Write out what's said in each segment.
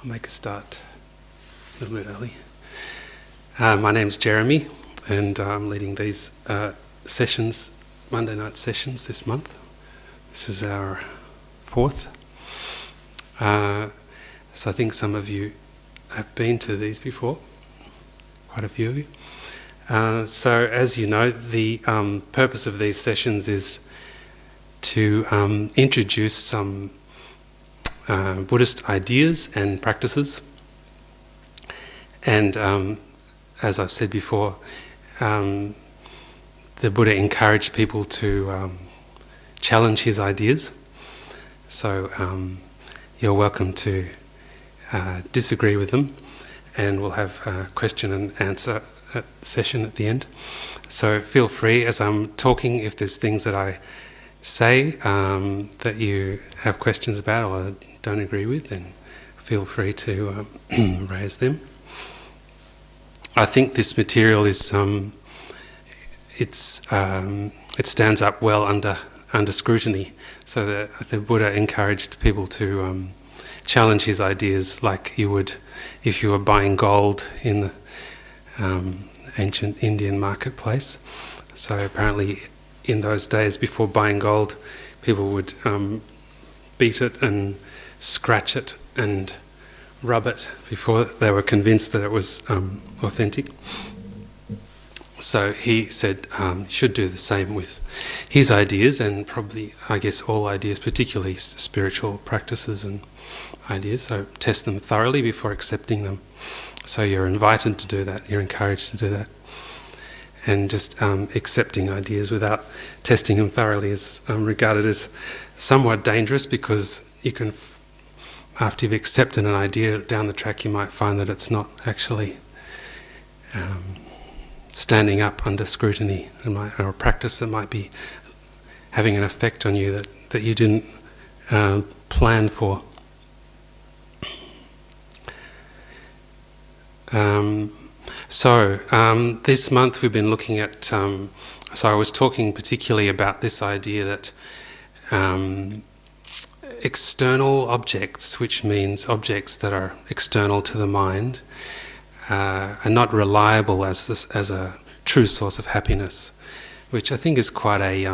I'll make a start a little bit early. My name's Jeremy, and I'm leading these sessions, Monday night sessions this month. This is our fourth. So I think some of you have been to these before, quite a few of you. So as you know, the purpose of these sessions is to introduce some Buddhist ideas and practices. And as I've said before, the Buddha encouraged people to challenge his ideas. So you're welcome to disagree with them, and we'll have a question and answer session at the end. So feel free as I'm talking, if there's things that I say that you have questions about or don't agree with, then feel free to raise them. I think this material is it stands up well under scrutiny. So the Buddha encouraged people to challenge his ideas like you would if you were buying gold in the ancient Indian marketplace. So apparently in those days before buying gold, people would beat it and scratch it and rub it before they were convinced that it was authentic. So he said should do the same with his ideas, and probably, I guess, all ideas, particularly spiritual practices and ideas. So test them thoroughly before accepting them. So you're invited to do that, you're encouraged to do that. And just accepting ideas without testing them thoroughly is regarded as somewhat dangerous, because you can, after you've accepted an idea down the track, you might find that it's not actually standing up under scrutiny, or a practice that might be having an effect on you that you didn't plan for. So this month we've been looking at, so I was talking particularly about this idea that external objects, which means objects that are external to the mind, are not reliable as a true source of happiness, which I think is quite a,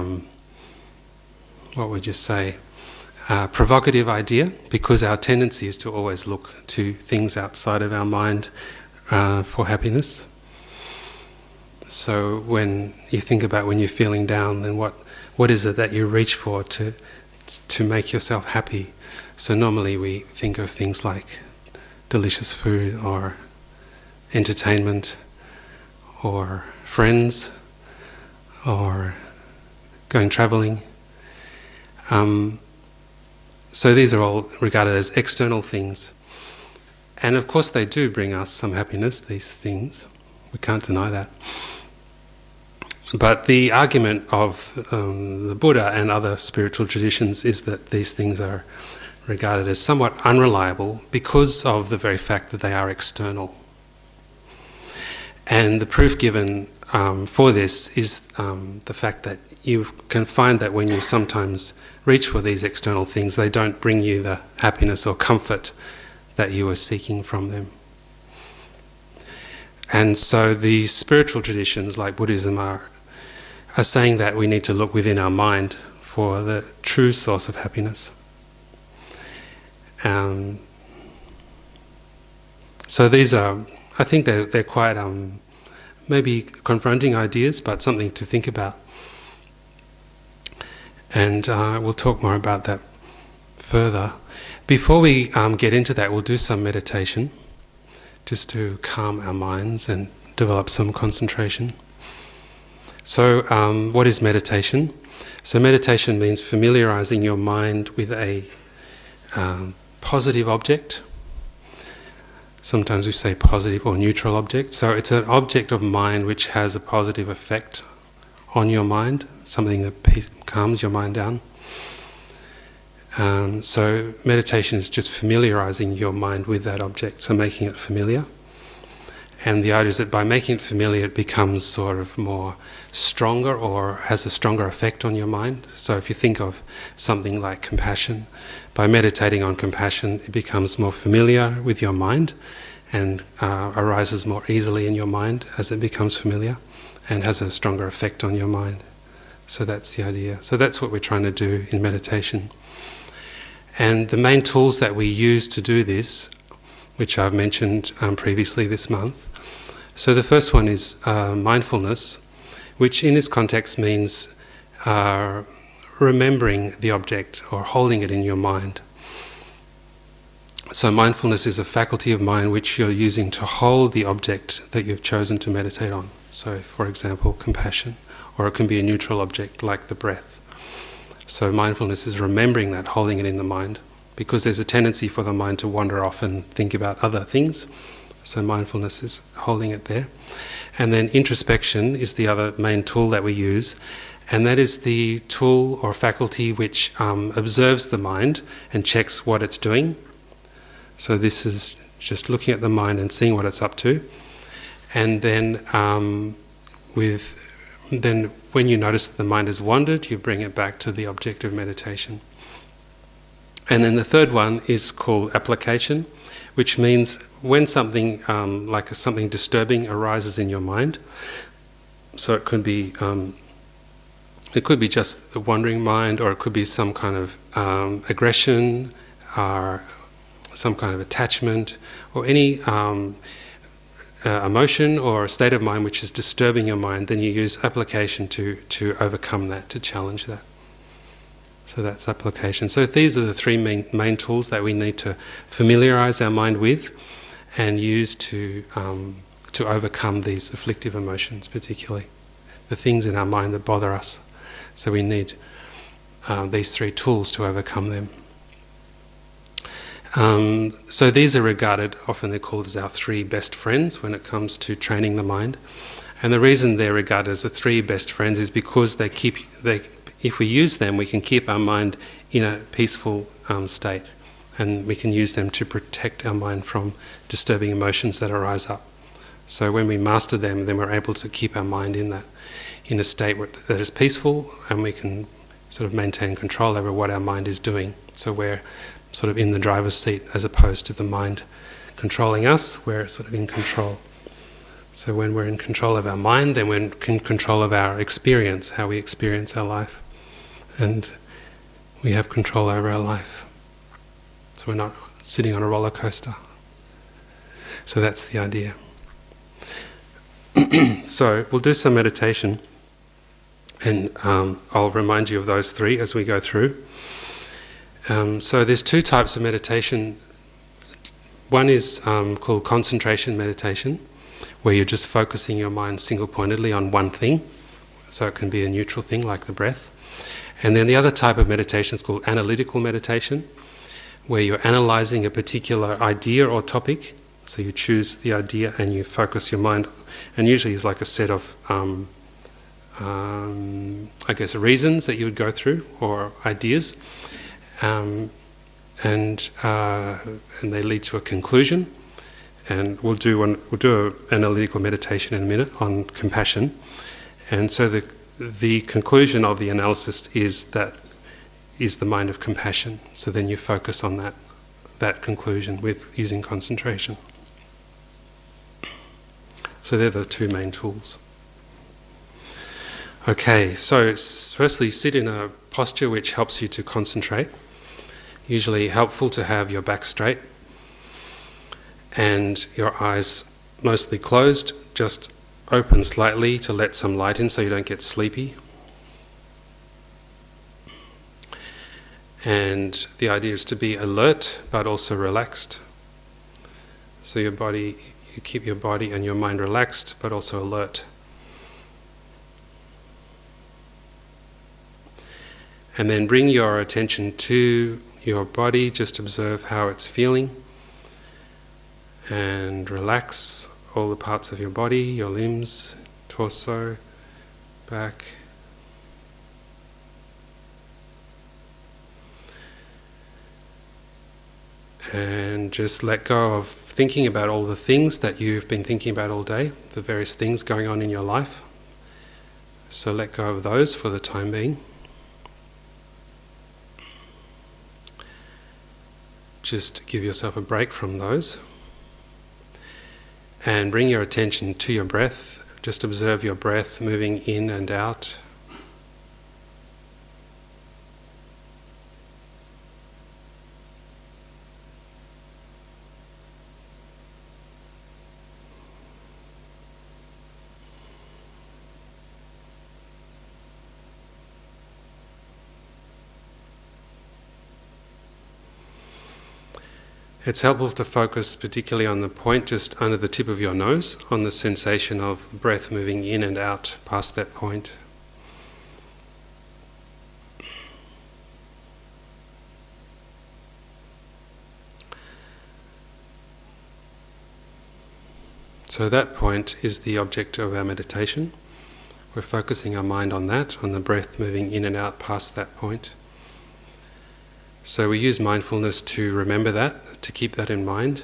what would you say, provocative idea, because our tendency is to always look to things outside of our mind for happiness. So when you think about when you're feeling down, then what is it that you reach for to make yourself happy? So normally we think of things like delicious food, or entertainment, or friends, or going travelling. So these are all regarded as external things. And of course they do bring us some happiness, these things. We can't deny that. But the argument of the Buddha and other spiritual traditions is that these things are regarded as somewhat unreliable because of the very fact that they are external. And the proof given for this is the fact that you can find that when you sometimes reach for these external things, they don't bring you the happiness or comfort that you were seeking from them. And so the spiritual traditions like Buddhism are saying that we need to look within our mind for the true source of happiness. So these are, I think they're quite maybe confronting ideas, but something to think about. And we'll talk more about that further. Before we get into that, we'll do some meditation, just to calm our minds and develop some concentration. So what is meditation? So meditation means familiarizing your mind with a positive object. Sometimes we say positive or neutral object. So it's an object of mind which has a positive effect on your mind, something that calms your mind down. So meditation is just familiarizing your mind with that object, so making it familiar. And the idea is that by making it familiar, it becomes sort of more stronger or has a stronger effect on your mind. So if you think of something like compassion, by meditating on compassion, it becomes more familiar with your mind and arises more easily in your mind as it becomes familiar and has a stronger effect on your mind. So that's the idea. So that's what we're trying to do in meditation. And the main tools that we use to do this, which I've mentioned previously this month. So the first one is mindfulness, which in this context means remembering the object or holding it in your mind. So mindfulness is a faculty of mind which you're using to hold the object that you've chosen to meditate on. So for example, compassion, or it can be a neutral object like the breath. So mindfulness is remembering that, holding it in the mind, because there's a tendency for the mind to wander off and think about other things. So mindfulness is holding it there. And then introspection is the other main tool that we use, and that is the tool or faculty which observes the mind and checks what it's doing. So this is just looking at the mind and seeing what it's up to. And then when you notice that the mind has wandered, you bring it back to the object of meditation. And then the third one is called application, which means when something like something disturbing arises in your mind, so it could be just the wandering mind, or it could be some kind of aggression, or some kind of attachment, or any emotion or a state of mind which is disturbing your mind, then you use application to overcome that, to challenge that. So that's application. So these are the three main tools that we need to familiarize our mind with and use to overcome these afflictive emotions, particularly the things in our mind that bother us. So we need these three tools to overcome them. So these are regarded, often they're called as our three best friends when it comes to training the mind. And the reason they're regarded as the three best friends is because if we use them, we can keep our mind in a peaceful state, and we can use them to protect our mind from disturbing emotions that arise up. So when we master them, then we're able to keep our mind in a state that is peaceful, and we can sort of maintain control over what our mind is doing. So we're sort of in the driver's seat as opposed to the mind controlling us. We're sort of in control. So when we're in control of our mind, then we're in control of our experience, how we experience our life. And we have control over our life. So we're not sitting on a roller coaster. So that's the idea. So we'll do some meditation, and I'll remind you of those three as we go through. So there's two types of meditation. One is called concentration meditation, where you're just focusing your mind single-pointedly on one thing. So it can be a neutral thing like the breath. And then the other type of meditation is called analytical meditation, where you're analysing a particular idea or topic. So you choose the idea and you focus your mind, and usually it's like a set of reasons that you would go through, or ideas. And they lead to a conclusion. And we'll do an analytical meditation in a minute on compassion. And so the conclusion of the analysis is the mind of compassion. So then you focus on that conclusion with using concentration. So they're the two main tools. Okay, so firstly, sit in a posture which helps you to concentrate. Usually helpful to have your back straight and your eyes mostly closed, just open slightly to let some light in so you don't get sleepy. And the idea is to be alert but also relaxed. So you keep your body and your mind relaxed but also alert. And then bring your attention to your body, just observe how it's feeling, and relax all the parts of your body, your limbs, torso, back. And just let go of thinking about all the things that you've been thinking about all day, the various things going on in your life. So let go of those for the time being. Just give yourself a break from those. And bring your attention to your breath. Just observe your breath moving in and out. It's helpful to focus particularly on the point just under the tip of your nose, on the sensation of the breath moving in and out past that point. So that point is the object of our meditation. We're focusing our mind on that, on the breath moving in and out past that point. So we use mindfulness to remember that, to keep that in mind.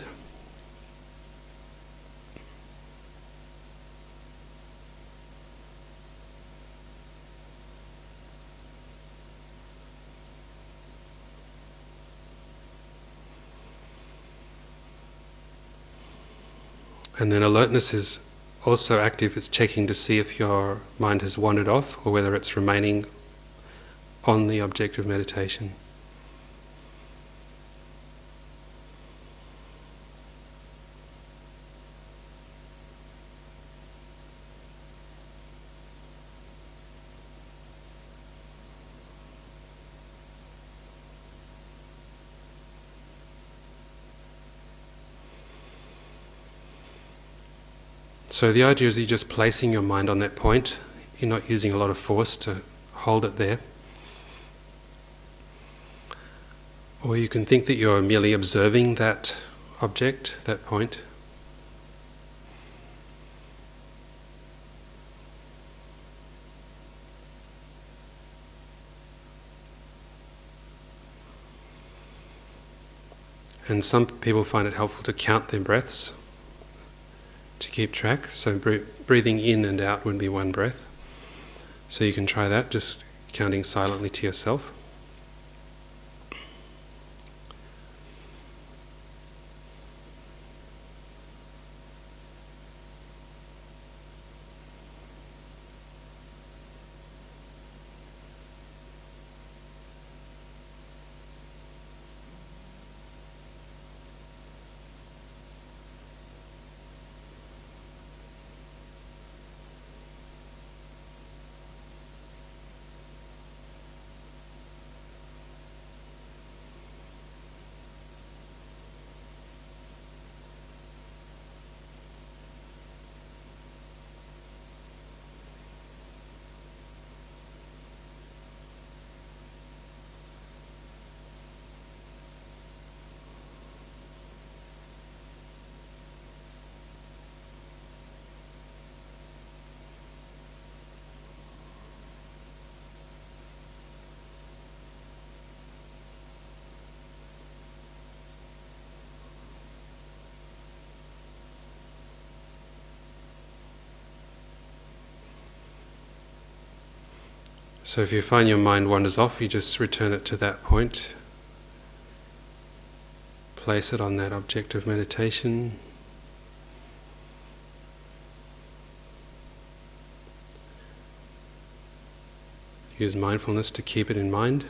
And then alertness is also active. It's checking to see if your mind has wandered off or whether it's remaining on the object of meditation. So the idea is you're just placing your mind on that point. You're not using a lot of force to hold it there. Or you can think that you're merely observing that object, that point. And some people find it helpful to count their breaths, to keep track. So breathing in and out would be one breath. So you can try that, just counting silently to yourself. So if you find your mind wanders off, you just return it to that point. Place it on that object of meditation. Use mindfulness to keep it in mind.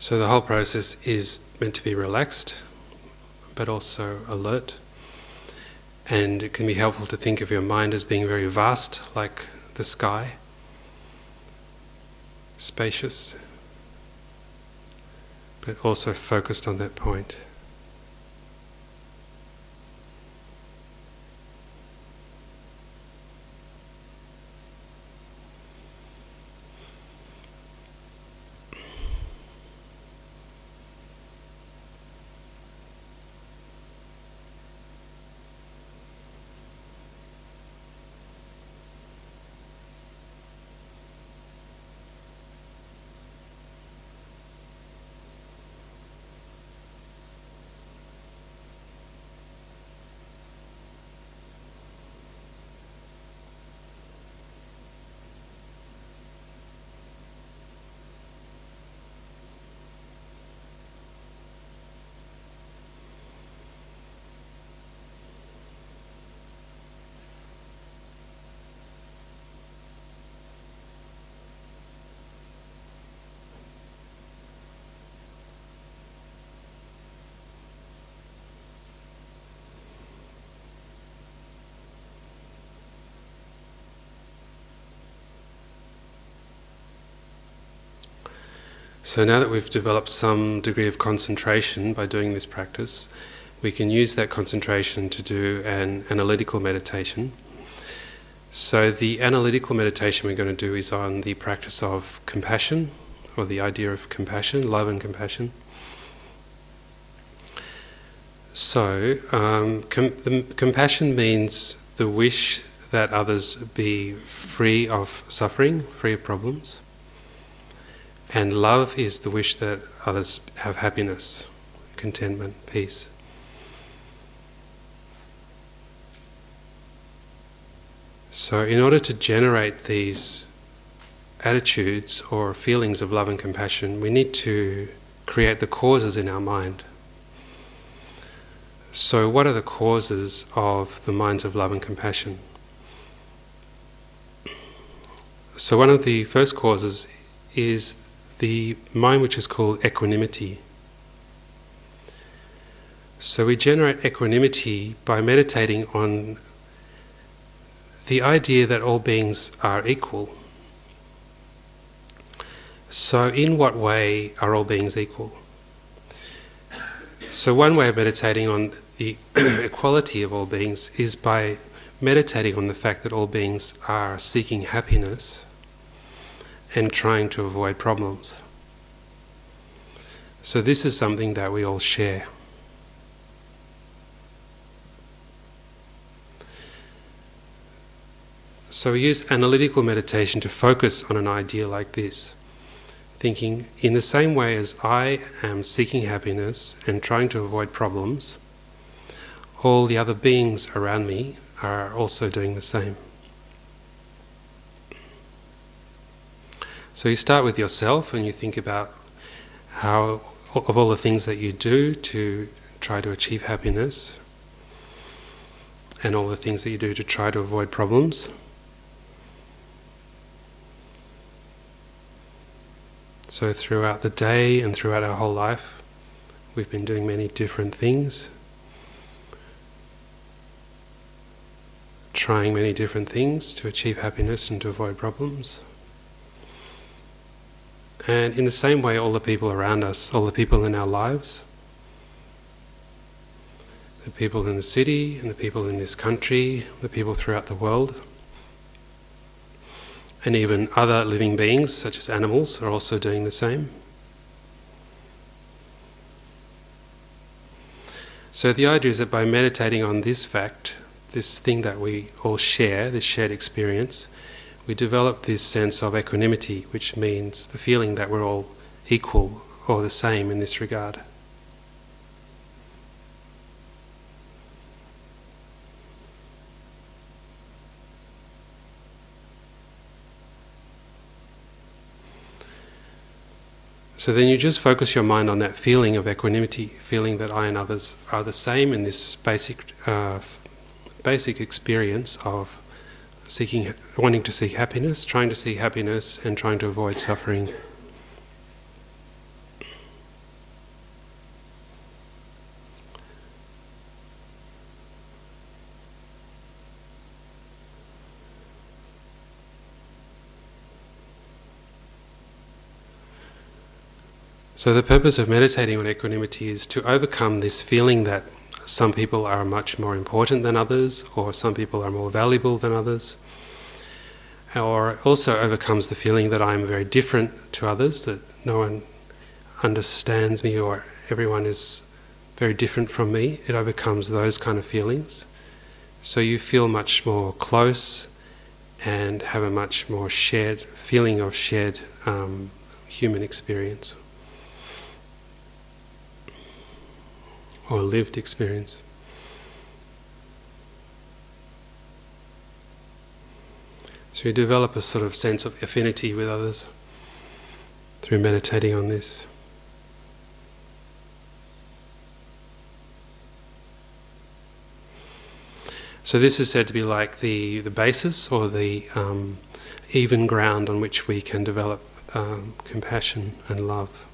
So the whole process is meant to be relaxed, but also alert. And it can be helpful to think of your mind as being very vast, like the sky, spacious, but also focused on that point. So now that we've developed some degree of concentration by doing this practice, we can use that concentration to do an analytical meditation. So the analytical meditation we're going to do is on the practice of compassion, or the idea of compassion, love and compassion. So compassion means the wish that others be free of suffering, free of problems. And love is the wish that others have happiness, contentment, peace. So in order to generate these attitudes or feelings of love and compassion, we need to create the causes in our mind. So what are the causes of the minds of love and compassion? So one of the first causes is the mind which is called equanimity. So we generate equanimity by meditating on the idea that all beings are equal. So in what way are all beings equal? So one way of meditating on the equality of all beings is by meditating on the fact that all beings are seeking happiness and trying to avoid problems. So this is something that we all share. So we use analytical meditation to focus on an idea like this, thinking in the same way as I am seeking happiness and trying to avoid problems, all the other beings around me are also doing the same. So you start with yourself and you think about how, of all the things that you do to try to achieve happiness, and all the things that you do to try to avoid problems. So throughout the day and throughout our whole life, we've been doing many different things, trying many different things to achieve happiness and to avoid problems. And in the same way, all the people around us, all the people in our lives, the people in the city and the people in this country, the people throughout the world, and even other living beings such as animals are also doing the same. So the idea is that by meditating on this fact, this thing that we all share, this shared experience, we develop this sense of equanimity, which means the feeling that we're all equal or the same in this regard. So then you just focus your mind on that feeling of equanimity, feeling that I and others are the same in this basic experience of wanting to seek happiness, trying to seek happiness and trying to avoid suffering. So the purpose of meditating on equanimity is to overcome this feeling that some people are much more important than others, or some people are more valuable than others, or also overcomes the feeling that I'm very different to others, that no one understands me or everyone is very different from me. It overcomes those kind of feelings. So you feel much more close and have a much more shared feeling of shared human experience or lived experience. So you develop a sort of sense of affinity with others through meditating on this. So this is said to be like the basis or the even ground on which we can develop compassion and love.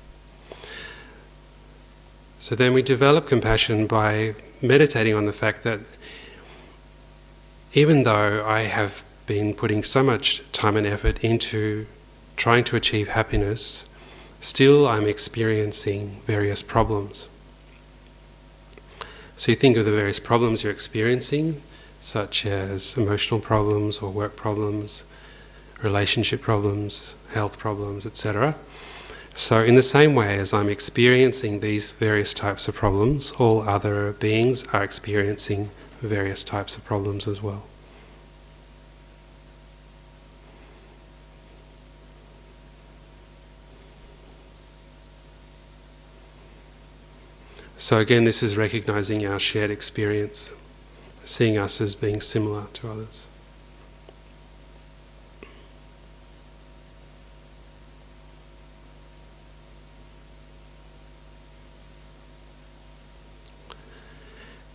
So then we develop compassion by meditating on the fact that even though I have been putting so much time and effort into trying to achieve happiness, still I'm experiencing various problems. So you think of the various problems you're experiencing, such as emotional problems or work problems, relationship problems, health problems, etc. So in the same way as I'm experiencing these various types of problems, all other beings are experiencing various types of problems as well. So again, this is recognizing our shared experience, seeing us as being similar to others.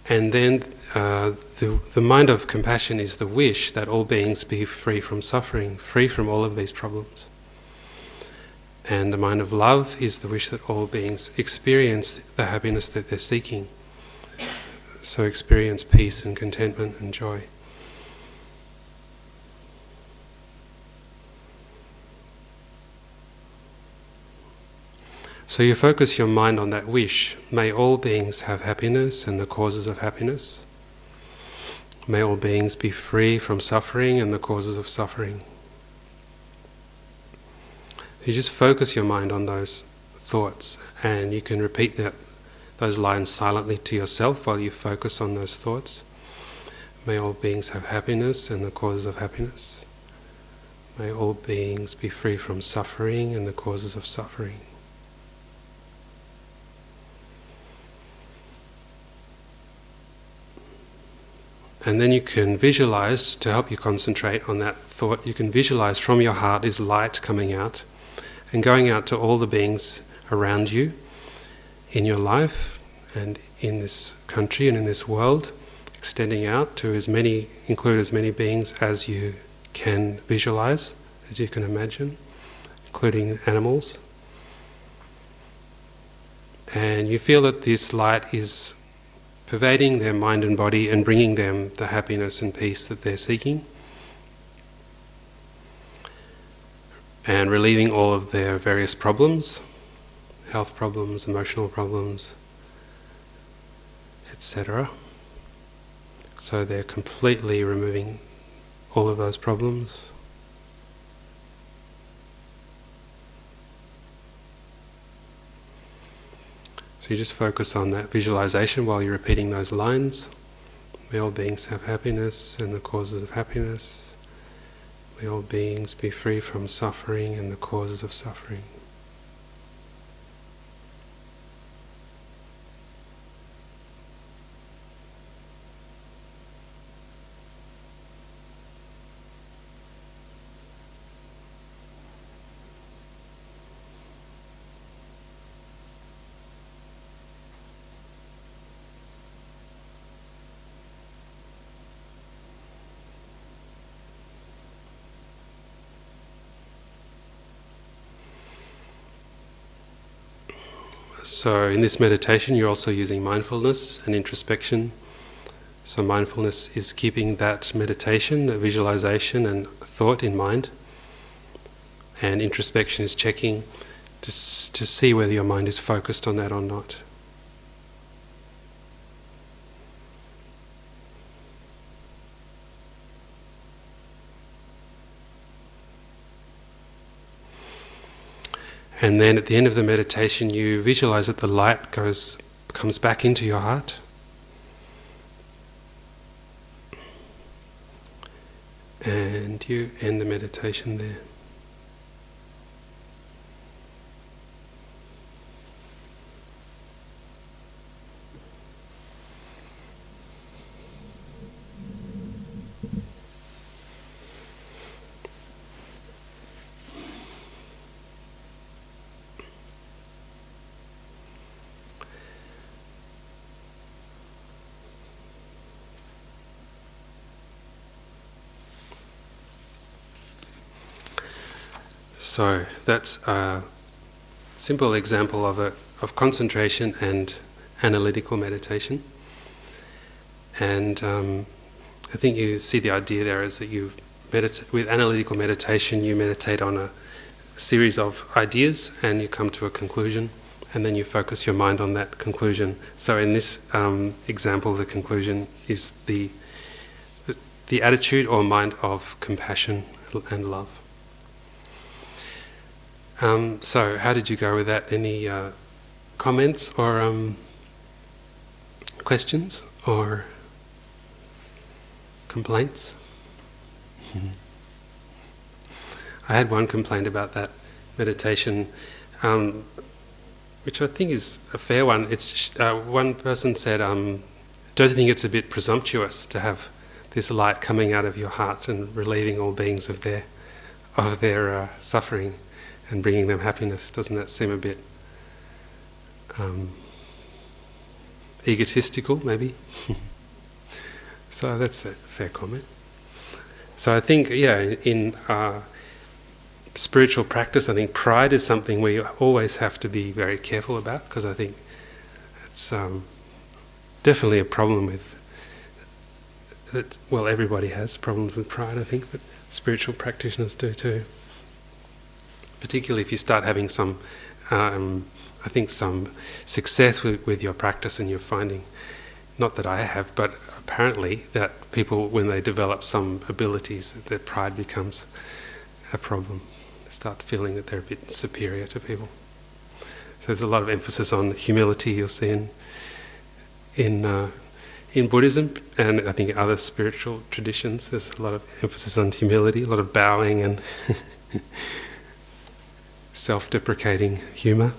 And then the mind of compassion is the wish that all beings be free from suffering, free from all of these problems. And the mind of love is the wish that all beings experience the happiness that they're seeking. So experience peace and contentment and joy. So you focus your mind on that wish. May all beings have happiness and the causes of happiness. May all beings be free from suffering and the causes of suffering. You just focus your mind on those thoughts, and you can repeat those lines silently to yourself while you focus on those thoughts. May all beings have happiness and the causes of happiness. May all beings be free from suffering and the causes of suffering. And then you can visualize, to help you concentrate on that thought, you can visualize from your heart is light coming out and going out to all the beings around you in your life and in this country and in this world, extending out to include as many beings as you can visualize, as you can imagine, including animals. And you feel that this light is pervading their mind and body and bringing them the happiness and peace that they're seeking, and relieving all of their various problems, health problems, emotional problems, etc. So they're completely removing all of those problems. So you just focus on that visualization while you're repeating those lines. May all beings have happiness and the causes of happiness. May all beings be free from suffering and the causes of suffering. So in this meditation you're also using mindfulness and introspection. So mindfulness is keeping that meditation, that visualization and thought in mind. And introspection is checking, Just see whether your mind is focused on that or not. And then at the end of the meditation, you visualize that the light comes back into your heart. And you end the meditation there. So that's a simple example of concentration and analytical meditation. And I think you see the idea there is that you meditate with analytical meditation. You meditate on a series of ideas, and you come to a conclusion, and then you focus your mind on that conclusion. So in this example, the conclusion is the attitude or mind of compassion and love. So how did you go with that? Any comments or questions or complaints? I had one complaint about that meditation, which I think is a fair one. It's one person said, don't you think it's a bit presumptuous to have this light coming out of your heart and relieving all beings of their suffering and bringing them happiness? Doesn't that seem a bit egotistical, maybe? So that's a fair comment. So I think, in spiritual practice, I think pride is something we always have to be very careful about, because I think it's definitely a problem with that. Well, everybody has problems with pride, I think, but spiritual practitioners do too. Particularly if you start having some success with your practice, and you're finding, not that I have, but apparently that people, when they develop some abilities, their pride becomes a problem. They start feeling that they're a bit superior to people. So there's a lot of emphasis on humility, you'll see in Buddhism, and I think in other spiritual traditions there's a lot of emphasis on humility, a lot of bowing and self-deprecating humour.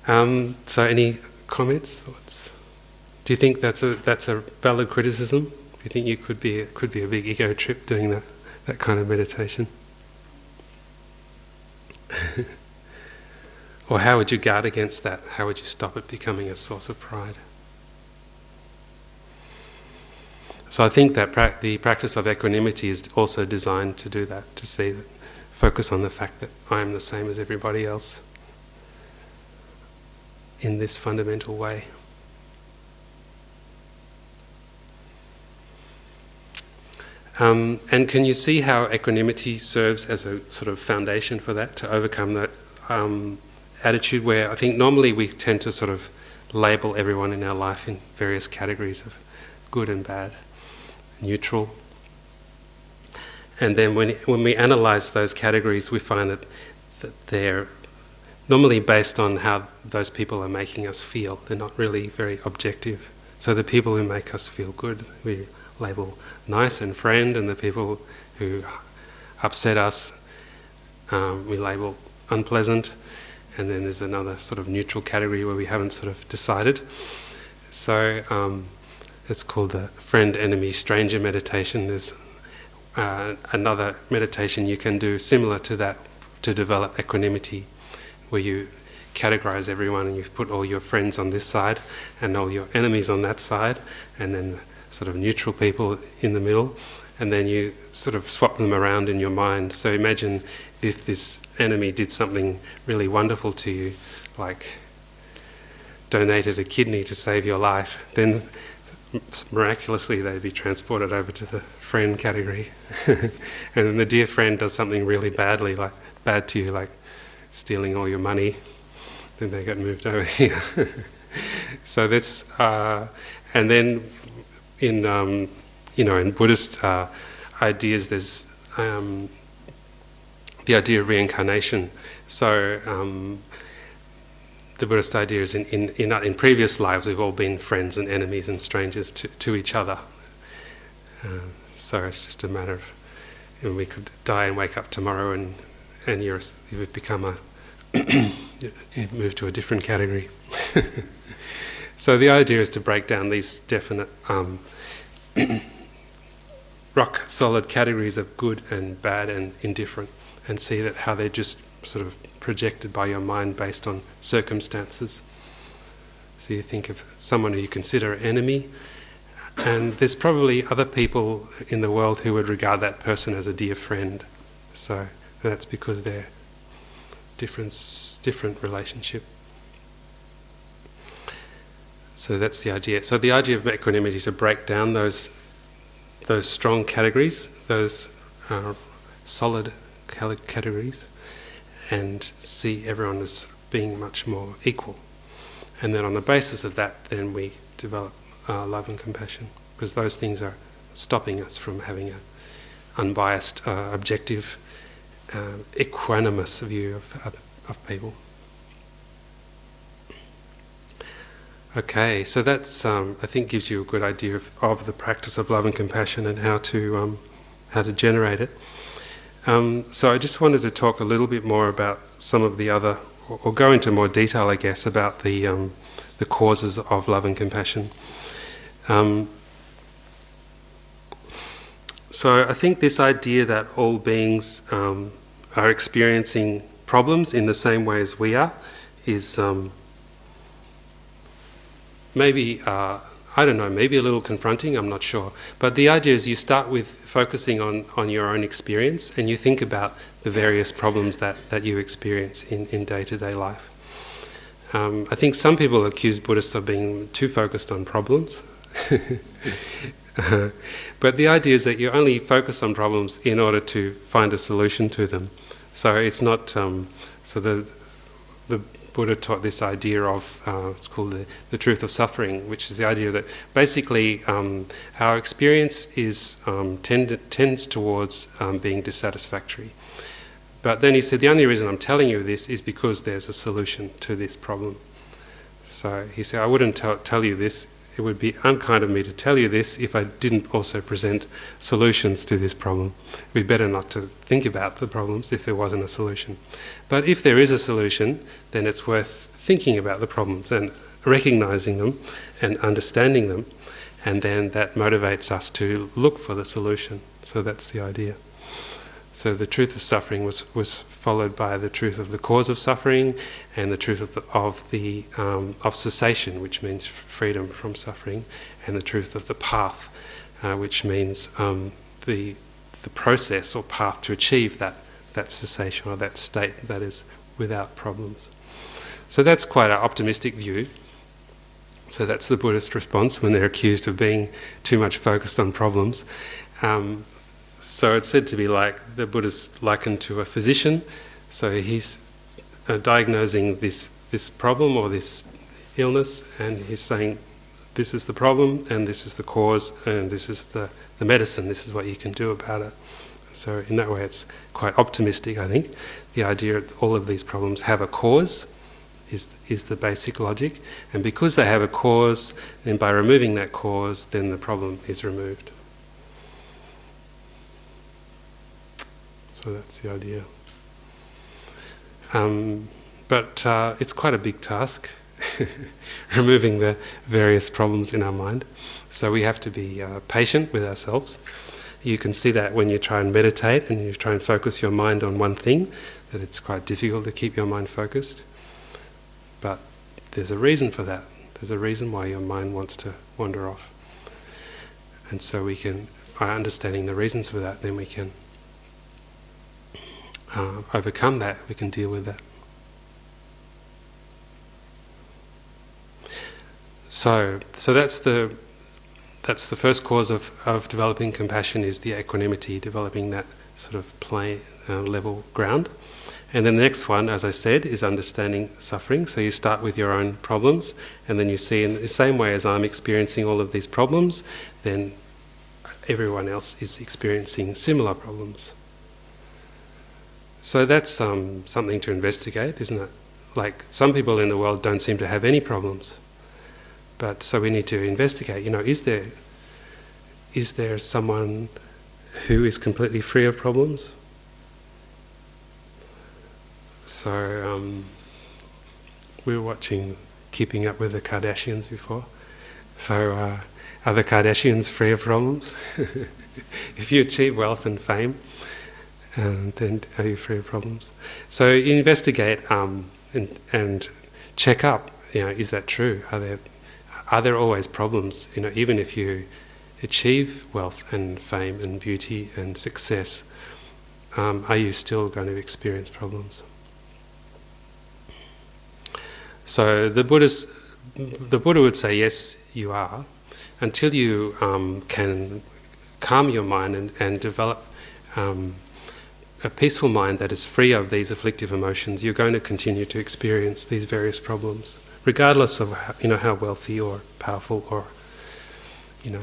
So any comments, thoughts? Do you think that's a valid criticism? Do you think you could be a big ego trip doing that kind of meditation? Or how would you guard against that? How would you stop it becoming a source of pride? So I think that the practice of equanimity is also designed to do that, to see that, focus on the fact that I am the same as everybody else in this fundamental way. And can you see how equanimity serves as a sort of foundation for that, to overcome that attitude where I think normally we tend to sort of label everyone in our life in various categories of good and bad, neutral. And then when we analyse those categories, we find that they're normally based on how those people are making us feel. They're not really very objective. So the people who make us feel good, we label nice and friend, and the people who upset us, we label unpleasant. And then there's another sort of neutral category where we haven't sort of decided. So it's called the friend, enemy, stranger meditation. There's another meditation you can do similar to that to develop equanimity, where you categorize everyone and you put all your friends on this side and all your enemies on that side, and then sort of neutral people in the middle, and then you sort of swap them around in your mind. So imagine if this enemy did something really wonderful to you, like donated a kidney to save your life, then miraculously they'd be transported over to the friend category. And then the dear friend does something really badly, like bad to you, like stealing all your money, then they get moved over here. So that's, and then in in Buddhist ideas, there's the idea of reincarnation. So the Buddhist idea is in previous lives we've all been friends and enemies and strangers to each other. So it's just a matter of, we could die and wake up tomorrow and you've become you've moved to a different category. So the idea is to break down these definite rock solid categories of good and bad and indifferent, and see that how they're just sort of projected by your mind based on circumstances. So you think of someone who you consider an enemy, and there's probably other people in the world who would regard that person as a dear friend. So that's because they're different relationship. So that's the idea. So the idea of equanimity is to break down those strong categories, those solid categories, and see everyone as being much more equal. And then on the basis of that, then we develop love and compassion, because those things are stopping us from having an unbiased, objective, equanimous view of people. Okay, so that's I think gives you a good idea of the practice of love and compassion and how to generate it. So I just wanted to talk a little bit more about some of the other, or go into more detail, I guess, about the causes of love and compassion. So I think this idea that all beings are experiencing problems in the same way as we are is maybe, I don't know, maybe a little confronting, I'm not sure. But the idea is you start with focusing on your own experience, and you think about the various problems that you experience in day-to-day life. I think some people accuse Buddhists of being too focused on problems. But the idea is that you only focus on problems in order to find a solution to them. So it's not, so the Buddha taught this idea of, it's called the truth of suffering, which is the idea that basically our experience is tends towards being dissatisfactory. But then he said, the only reason I'm telling you this is because there's a solution to this problem. So he said, I wouldn't tell you this. It would be unkind of me to tell you this if I didn't also present solutions to this problem. It would be better not to think about the problems if there wasn't a solution. But if there is a solution, then it's worth thinking about the problems and recognizing them and understanding them, and then that motivates us to look for the solution. So that's the idea. So the truth of suffering was followed by the truth of the cause of suffering, and the truth of cessation, which means freedom from suffering, and the truth of the path, which means the process or path to achieve that cessation or that state that is without problems. So that's quite an optimistic view. So that's the Buddhist response when they're accused of being too much focused on problems. So it's said to be like, the Buddha's likened to a physician. So he's diagnosing this problem or this illness, and he's saying, this is the problem, and this is the cause, and this is the medicine, this is what you can do about it. So in that way it's quite optimistic, I think. The idea that all of these problems have a cause is the basic logic, and because they have a cause, then by removing that cause, then the problem is removed. So that's the idea. But it's quite a big task, removing the various problems in our mind. So we have to be patient with ourselves. You can see that when you try and meditate and you try and focus your mind on one thing, that it's quite difficult to keep your mind focused. But there's a reason for that. There's a reason why your mind wants to wander off. And so we can, by understanding the reasons for that, then we can overcome that, we can deal with that. So that's the first cause of developing compassion, is the equanimity, developing that sort of level ground. And then the next one, as I said, is understanding suffering. So you start with your own problems, and then you see in the same way as I'm experiencing all of these problems, then everyone else is experiencing similar problems. So that's something to investigate, isn't it? Like, some people in the world don't seem to have any problems. But so we need to investigate, is there someone who is completely free of problems? So we were watching Keeping Up with the Kardashians before. So are the Kardashians free of problems? If you achieve wealth and fame, then are you free of problems? So investigate and check up. Is that true? Are there always problems? Even if you achieve wealth and fame and beauty and success, are you still going to experience problems? So the Buddha would say, yes, you are, until you can calm your mind and develop a peaceful mind that is free of these afflictive emotions. You're going to continue to experience these various problems, regardless of how wealthy or powerful or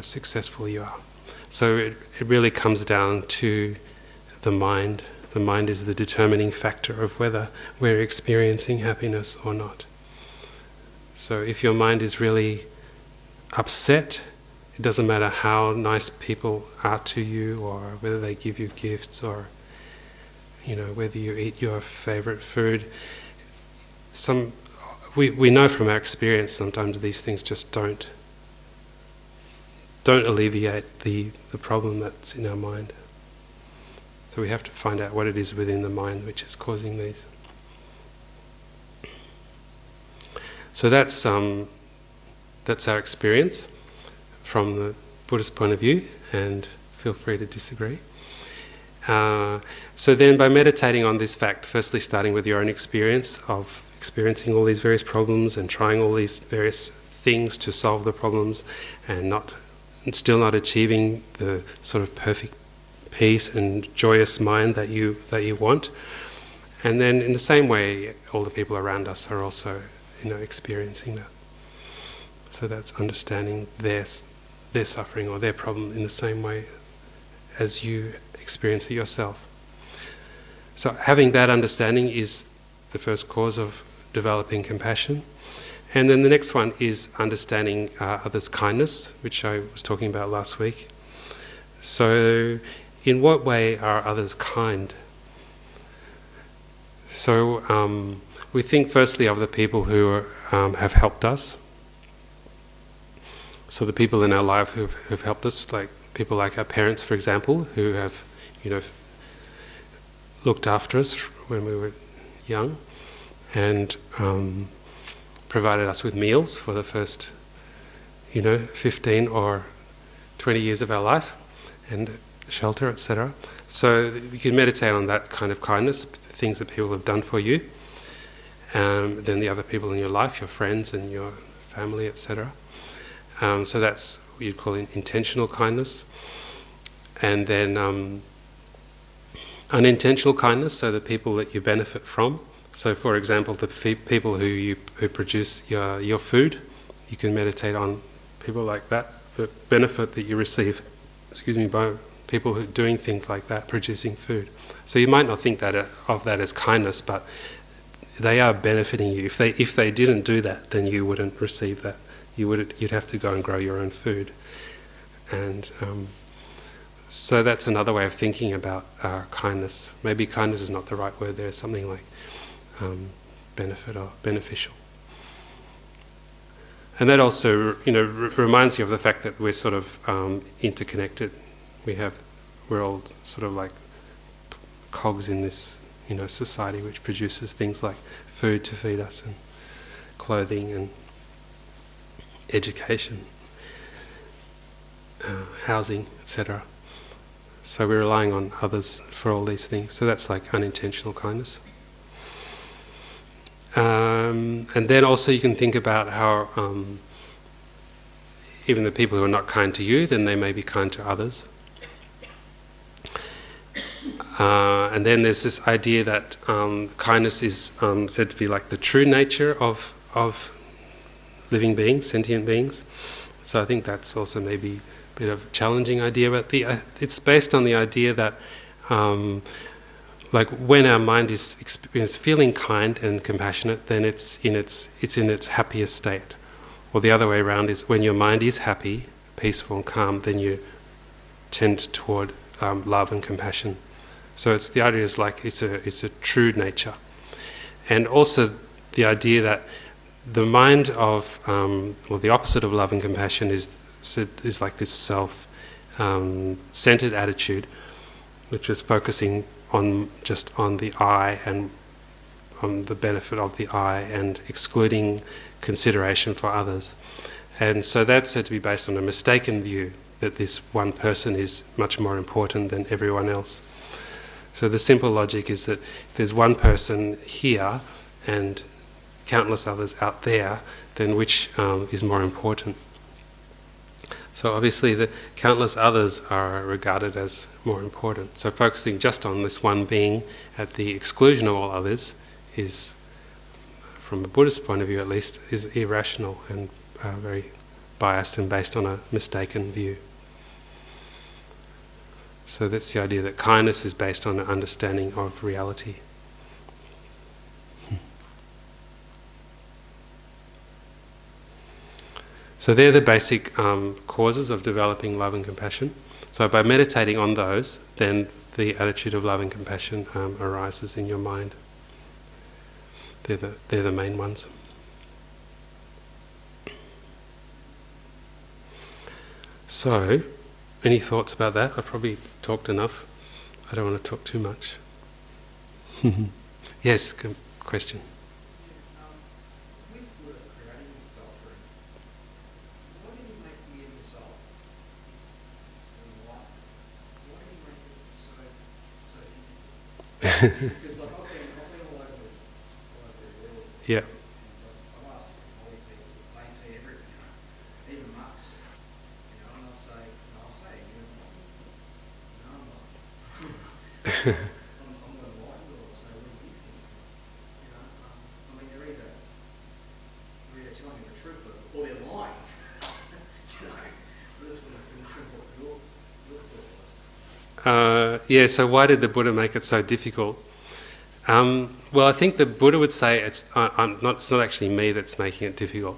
successful you are. So it really comes down to the mind. The mind is the determining factor of whether we're experiencing happiness or not. So if your mind is really upset, it doesn't matter how nice people are to you, or whether they give you gifts, or whether you eat your favourite food. We know from our experience sometimes these things just don't alleviate the problem that's in our mind. So we have to find out what it is within the mind which is causing these. So that's our experience from the Buddhist point of view, and feel free to disagree. So then by meditating on this fact, firstly starting with your own experience of experiencing all these various problems and trying all these various things to solve the problems, and still not achieving the sort of perfect peace and joyous mind that you want. And then in the same way, all the people around us are also experiencing that. So that's understanding their suffering or their problem in the same way as you experience it yourself. So having that understanding is the first cause of developing compassion. And then the next one is understanding others' kindness, which I was talking about last week. So in what way are others kind? So we think firstly of the people who have helped us. So the people in our life who've helped us, like people like our parents, for example, who have, looked after us when we were young, and provided us with meals for the first, 15 or 20 years of our life, and shelter, etc. So you can meditate on that kind of kindness, things that people have done for you. Then the other people in your life, your friends and your family, etc. So that's what you'd call intentional kindness. And then unintentional kindness, so the people that you benefit from. So for example, the people who produce your food, you can meditate on people like that, the benefit that you receive, by people who are doing things like that, producing food. So you might not think of that as kindness, but they are benefiting you. If they didn't do that, then you wouldn't receive that. You'd have to go and grow your own food. And so that's another way of thinking about kindness. Maybe kindness is not the right word there. Something like benefit or beneficial. And that also, reminds you of the fact that we're sort of interconnected. We're all sort of like cogs in this, society which produces things like food to feed us, and clothing, and education, housing, etc. So we're relying on others for all these things. So that's like unintentional kindness. And then also you can think about how even the people who are not kind to you, then they may be kind to others. And then there's this idea that kindness is said to be like the true nature of living beings, sentient beings. So I think that's also maybe a bit of a challenging idea, but it's based on the idea that like when our mind is feeling kind and compassionate, then it's in its happiest state. Or the other way around is when your mind is happy, peaceful and calm, then you tend toward love and compassion. So it's the idea is like it's a true nature, and also the idea that the mind of or the opposite of love and compassion is like this self-centered attitude, which is focusing on just on the I and on the benefit of the I and excluding consideration for others. And so that's said to be based on a mistaken view that this one person is much more important than everyone else. So the simple logic is that if there's one person here and countless others out there, then which is more important? So obviously the countless others are regarded as more important. So focusing just on this one being at the exclusion of all others is, from a Buddhist point of view at least, is irrational and very biased and based on a mistaken view. So that's the idea that kindness is based on an understanding of reality. So they're the basic causes of developing love and compassion. So by meditating on those, then the attitude of love and compassion arises in your mind. They're the main ones. So, any thoughts about that? I've probably talked enough. I don't want to talk too much. Yes, question. With Buddha creating this doctrine, why did he make the end result? Why did he make it so difficult? Because like I've been all over the world. Yeah. And I've asked different holy people, plain everything, even monks. And I'll say, I'm not. I'm not enlightened, or say, what do you think? I mean, they're either telling me the truth or they're lying. I just wanted to know what your thought was. Yeah, so why did the Buddha make it so difficult? Well, I think the Buddha would say it's not actually me that's making it difficult.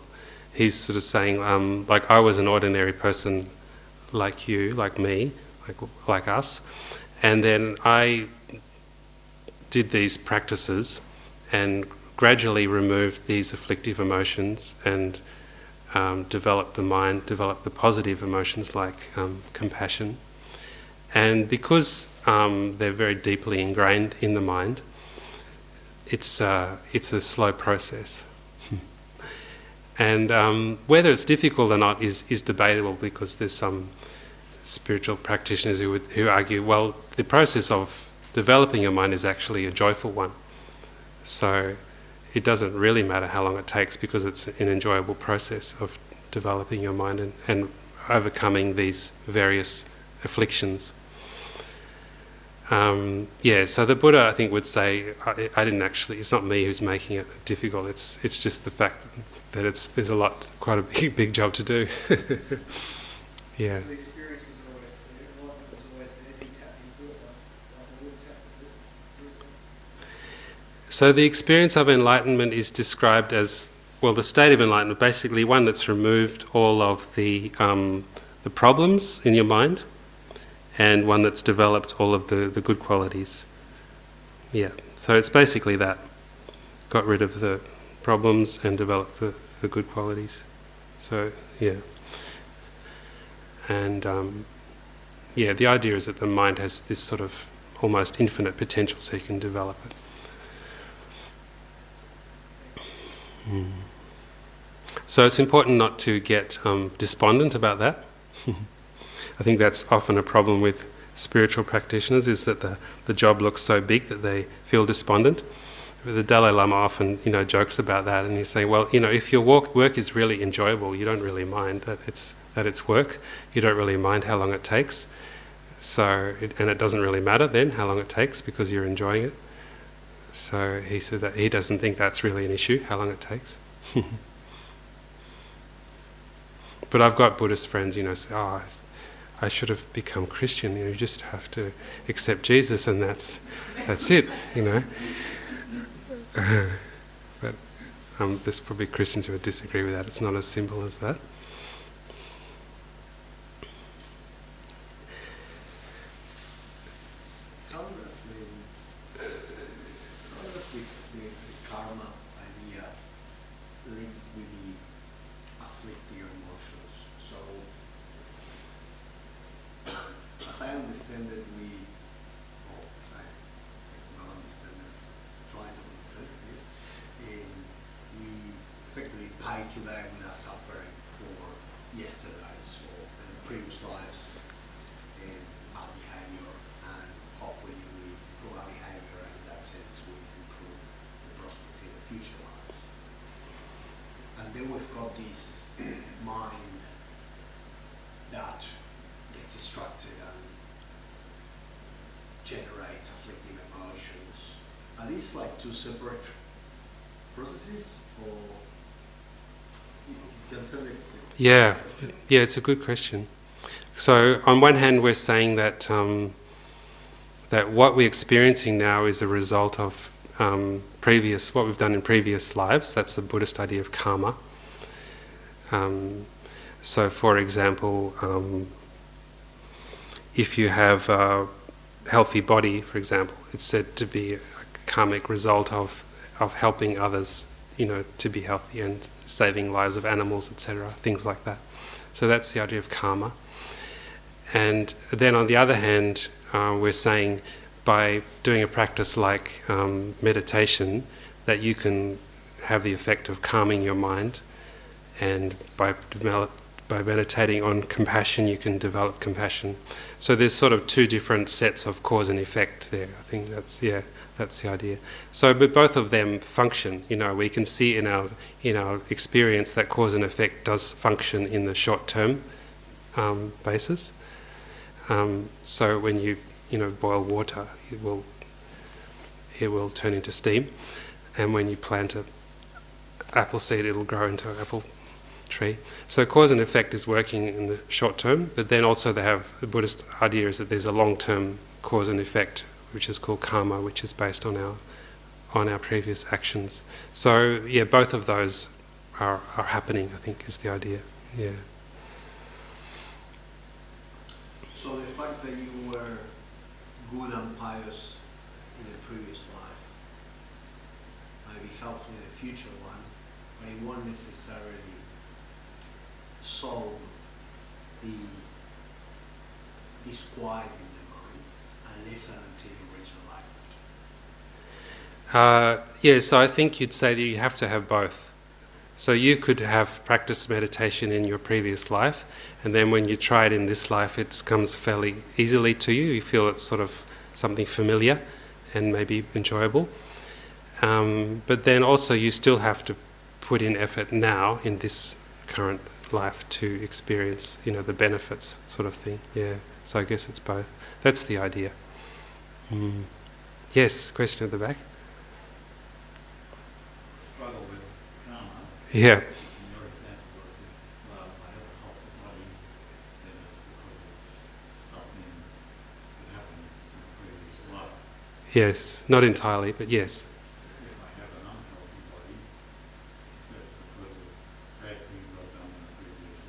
He's sort of saying, like I was an ordinary person like you, like me, like us, and then I did these practices and gradually removed these afflictive emotions and developed the mind, developed the positive emotions like compassion. And because they're very deeply ingrained in the mind, it's a slow process. And whether it's difficult or not is debatable, because there's some spiritual practitioners who argue, well, the process of developing your mind is actually a joyful one. So it doesn't really matter how long it takes, because it's an enjoyable process of developing your mind and overcoming these various afflictions. So the Buddha, I think, would say, I didn't actually, it's not me who's making it difficult, it's just the fact that there's quite a big job to do. Yeah. So the experience was always there, enlightenment was always there, he tapped into it like a wood tap to do it. So the experience of enlightenment is described as, well, the state of enlightenment, basically one that's removed all of the problems in your mind, and one that's developed all of the good qualities. Yeah, so it's basically that. Got rid of the problems and developed the good qualities. So, yeah. And, the idea is that the mind has this sort of almost infinite potential, so you can develop it. So it's important not to get despondent about that. I think that's often a problem with spiritual practitioners, is that the job looks so big that they feel despondent. The Dalai Lama often, jokes about that, and he's saying, well, if your work is really enjoyable, you don't really mind that it's work. You don't really mind how long it takes. And it doesn't really matter then how long it takes because you're enjoying it. So he said that he doesn't think that's really an issue, how long it takes. But I've got Buddhist friends, say, oh, I should have become Christian. You just have to accept Jesus, and that's it. But there's probably Christians who would disagree with that. It's not as simple as that. How does the karma idea link with the afflicting emotions? So, as I understand it, we effectively pay today with our suffering for yesterday's or previous lives and our behaviour, and hopefully we improve our behaviour, and in that sense we improve the prospects in the future lives. And then we've got this mind that gets distracted and generates afflicting emotions. Are these like two separate processes, or you can understand it? Yeah, it's a good question. So on one hand, we're saying that that what we're experiencing now is a result of what we've done in previous lives. That's the Buddhist idea of karma. So, for example, if you have a healthy body, for example, it's said to be a karmic result of helping others, to be healthy and saving lives of animals, etc., things like that. So that's the idea of karma. And then on the other hand, we're saying by doing a practice like meditation, that you can have the effect of calming your mind, and by meditating on compassion, you can develop compassion. So there's sort of two different sets of cause and effect there. I think that's the idea. So, but both of them function. We can see in our experience that cause and effect does function in the short term basis. So when you boil water, it will turn into steam, and when you plant an apple seed, it'll grow into an apple tree. So cause and effect is working in the short term, but then also the Buddhist idea is that there's a long-term cause and effect, which is called karma, which is based on our previous actions. So both of those are happening, I think, is the idea. Yeah. So the fact that you were good and pious in the previous life might be helpful in the future one, but it won't necessarily solve the disquiet in the mind unless and until you reach enlightenment. So I think you'd say that you have to have both. So you could have practiced meditation in your previous life, and then when you try it in this life, it comes fairly easily to you. You feel it's sort of something familiar and maybe enjoyable. But then also you still have to put in effort now in this current life to experience, the benefits, sort of thing. Yeah. So I guess it's both. That's the idea. Yes, question at the back. Struggle with karma. Yeah. And your example was if, I have a healthy body, then it's because of something that happened in a previous life. Yes, not entirely, but yes. If I have an unhealthy body, is that because of bad things I've done in a previous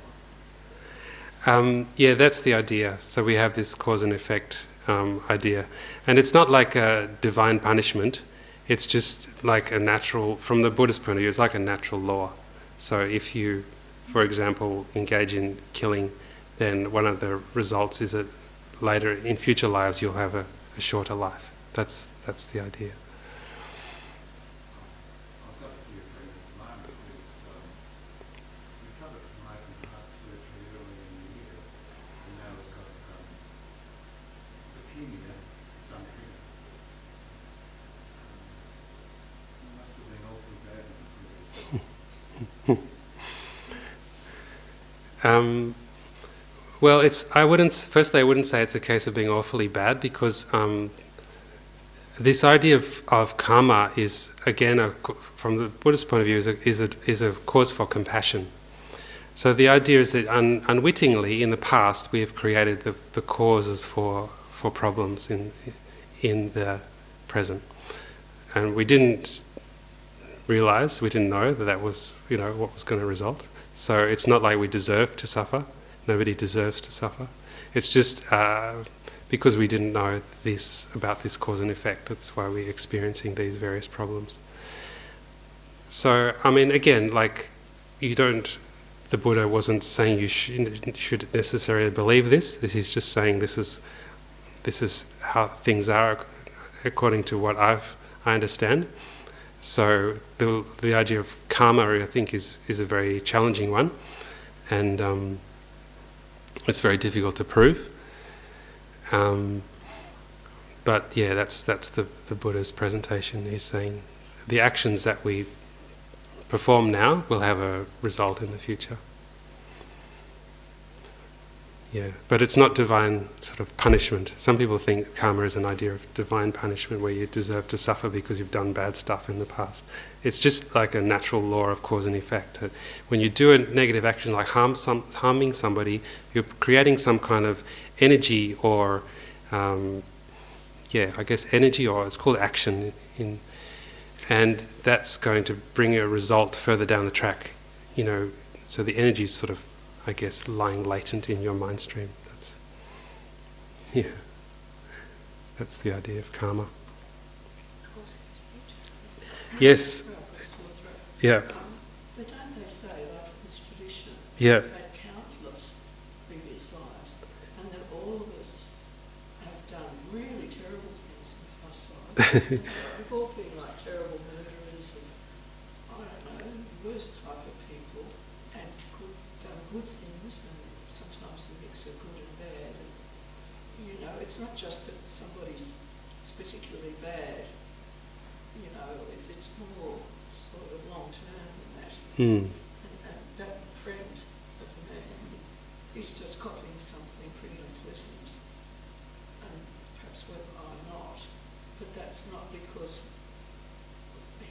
life? That's the idea. So we have this cause and effect idea. And it's not like a divine punishment. It's just like a natural, from the Buddhist point of view, it's like a natural law. So if you, for example, engage in killing, then one of the results is that later, in future lives, you'll have a shorter life. That's the idea. I've got a few friends at the moment who've recovered from open heart surgery early in the year, and now has got leukemia. It's untreated. It must have been awfully bad in the previous life. Well, I wouldn't say it's a case of being awfully bad, because this idea of karma is, again, from the Buddhist point of view, is a cause for compassion. So the idea is that unwittingly in the past we have created the causes for problems in the present, and we didn't realize, we didn't know that was what was going to result. So it's not like we deserve to suffer. Nobody deserves to suffer. It's just because we didn't know about this cause and effect. That's why we're experiencing these various problems. So, I mean, again, like, the Buddha wasn't saying you should necessarily believe this. He's just saying this is how things are according to what I understand. So the idea of karma, I think, is a very challenging one, and it's very difficult to prove. But yeah, that's the Buddha's presentation. He's saying the actions that we perform now will have a result in the future. Yeah, but it's not divine sort of punishment. Some people think karma is an idea of divine punishment where you deserve to suffer because you've done bad stuff in the past. It's just like a natural law of cause and effect. When you do a negative action like harming somebody, you're creating some kind of energy or, energy, or it's called action, and that's going to bring a result further down the track. So the energy is sort of, I guess, lying latent in your mind stream. That's the idea of karma. Yes. Yeah. But don't they say, like in this tradition, Yeah. we've had countless previous lives, and that all of us have done really terrible things in past lives. We've all been like terrible murderers and, I don't know, the worst type of people, and done good things, and sometimes the mix of good and bad. And, it's not just that somebody's particularly bad. It's more sort of long-term than that. Mm. And that friend of the man, he's just copying something pretty unpleasant, and perhaps I'm not, but that's not because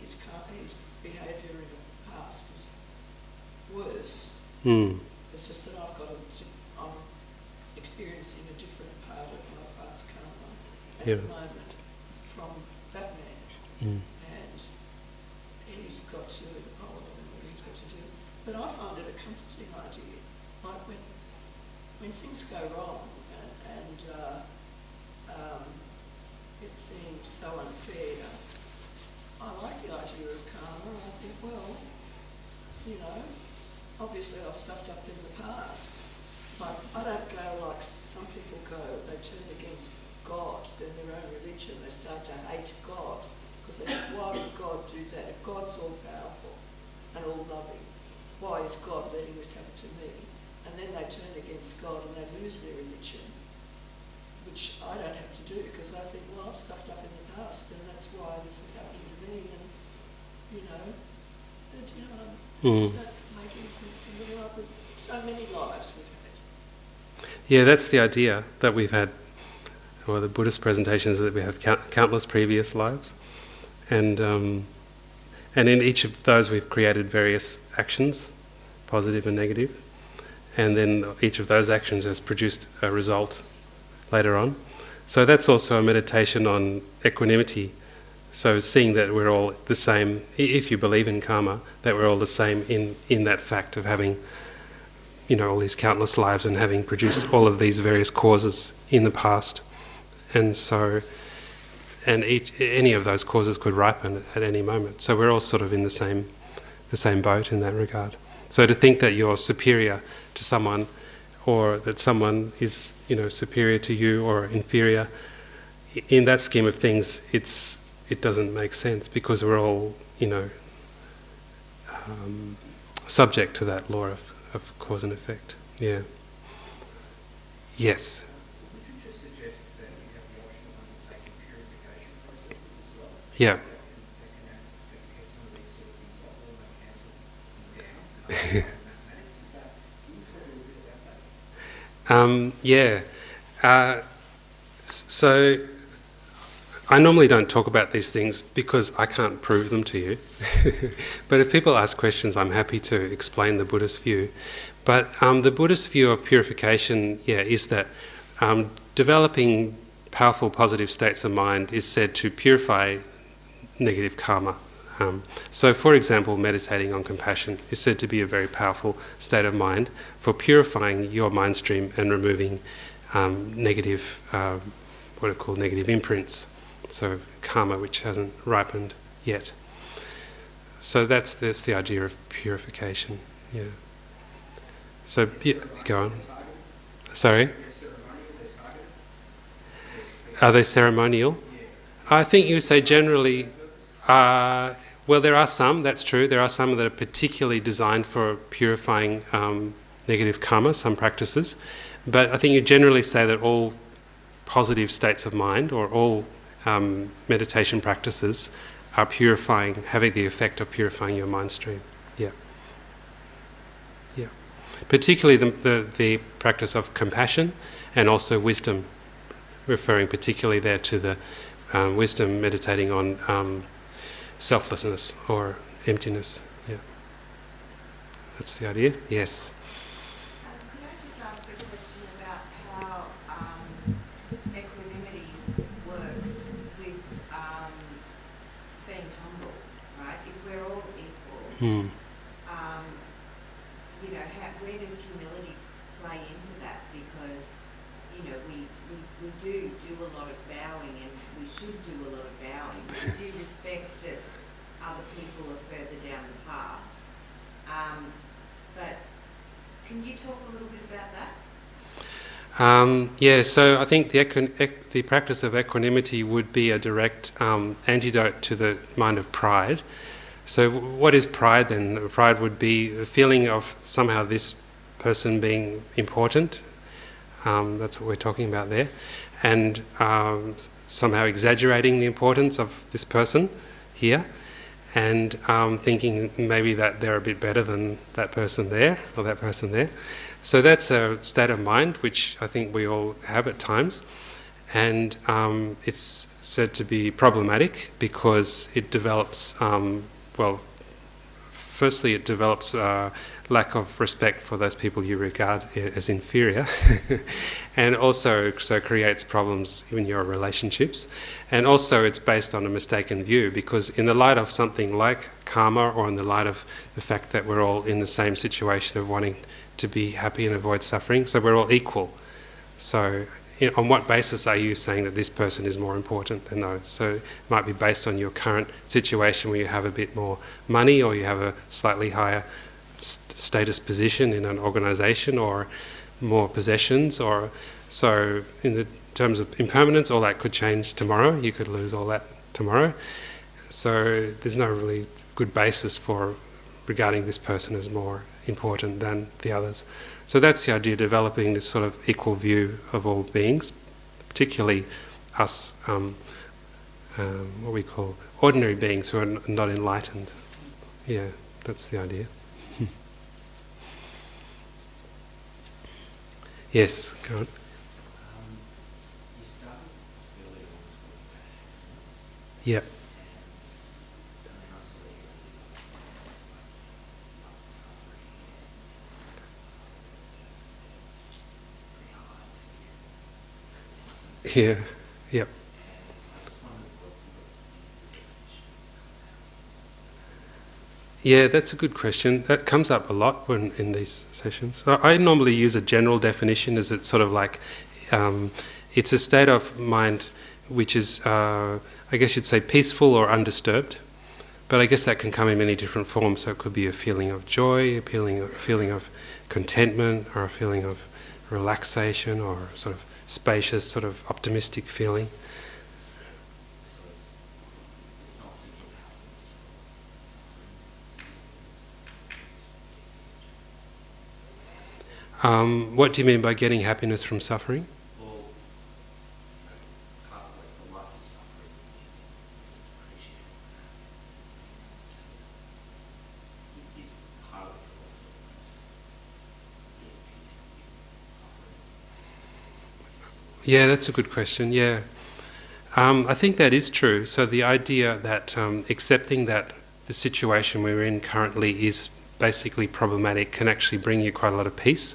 his behaviour in the past is worse. Mm. It's just that I'm experiencing a different part of my past karma at the moment from that man. Mm. And he's got to, I don't know what he's got to do. But I find it a comforting idea. Like when things go wrong and it seems so unfair, I like the idea of karma. I think, well, obviously I've stuffed up in the past. But I don't go like some people go, they turn against God, then their own religion, they start to hate God. Because they think, why would God do that? If God's all powerful and all loving, why is God letting this happen to me? And then they turn against God and they lose their religion, which I don't have to do, because I think, well, I've stuffed up in the past and that's why this is happening to me. And, is that making sense to me? Like with so many lives we've had. Yeah, that's the idea that we've had, or the Buddhist presentation is that we have countless previous lives. And in each of those we've created various actions, positive and negative, and then each of those actions has produced a result later on. So that's also a meditation on equanimity. So seeing that we're all the same, if you believe in karma, that we're all the same in that fact of having, all these countless lives and having produced all of these various causes in the past. And so, any of those causes could ripen at any moment. So we're all sort of in the same boat in that regard. So to think that you're superior to someone, or that someone is, superior to you or inferior, in that scheme of things, it doesn't make sense, because we're all, subject to that law of cause and effect. Yeah. Yes. Would you just suggest that we have the option of undertaking purification processes as well? Yeah. That can get some of these sort of things off, almost cancel them down. Mathematics, is that? Can you talk a little bit about Yeah. So I normally don't talk about these things because I can't prove them to you. But if people ask questions, I'm happy to explain the Buddhist view. But the Buddhist view of purification, is that developing powerful positive states of mind is said to purify negative karma. So, for example, meditating on compassion is said to be a very powerful state of mind for purifying your mind stream and removing negative, what are called negative imprints. So, karma which hasn't ripened yet. So that's the idea of purification. Yeah. So go on. Sorry. Are they ceremonial? I think you would say generally. Well, there are some. That's true. There are some that are particularly designed for purifying negative karma. Some practices, but I think you generally say that all positive states of mind or all meditation practices are purifying, having the effect of purifying your mind stream. Yeah. Yeah. Particularly the practice of compassion and also wisdom, referring particularly there to the wisdom meditating on selflessness or emptiness. Yeah. That's the idea. Yes. Could I just ask a question about how equanimity works with being humble, right? If we're all equal, where does humility play into that? Because, we do a lot of bowing, and we should do a lot of bowing. We do respect that other people are further down the path. But can you talk a little bit about that? So I think the practice of equanimity would be a direct antidote to the mind of pride. So what is pride then? Pride would be the feeling of somehow this person being important. That's what we're talking about there. And somehow exaggerating the importance of this person here. And thinking maybe that they're a bit better than that person there or that person there. So that's a state of mind which I think we all have at times. And it's said to be problematic because it develops, firstly it develops lack of respect for those people you regard as inferior, and also so creates problems in your relationships. And also it's based on a mistaken view, because in the light of something like karma, or in the light of the fact that we're all in the same situation of wanting to be happy and avoid suffering, so we're all equal. So on what basis are you saying that this person is more important than those? So it might be based on your current situation where you have a bit more money, or you have a slightly higher status position in an organisation, or more possessions, or so in the terms of impermanence, all that could change tomorrow. You could lose all that tomorrow. So there's no really good basis for regarding this person as more important than the others. So that's the idea, developing this sort of equal view of all beings, particularly us, what we call ordinary beings who are not enlightened. Yeah, that's the idea. Yes, go on. You started earlier on talking about happiness. Yep. And then I saw that you were things like love and suffering, and it's pretty hard to get. Yeah. Yep. And I just wondered what is the definition of happiness? Yeah, that's a good question. That comes up a lot in these sessions. I normally use a general definition, as it's sort of like it's a state of mind which is, I guess you'd say, peaceful or undisturbed. But I guess that can come in many different forms. So it could be a feeling of joy, a feeling of contentment, or a feeling of relaxation, or sort of spacious, sort of optimistic feeling. So it's not to get happiness from suffering necessarily. What do you mean by getting happiness from suffering? Well, part of the life is suffering, and just appreciate that. Is part of the ultimate just get peace with suffering. Yeah, that's a good question. Yeah. I think that is true. So the idea that accepting that the situation we're in currently is basically problematic can actually bring you quite a lot of peace.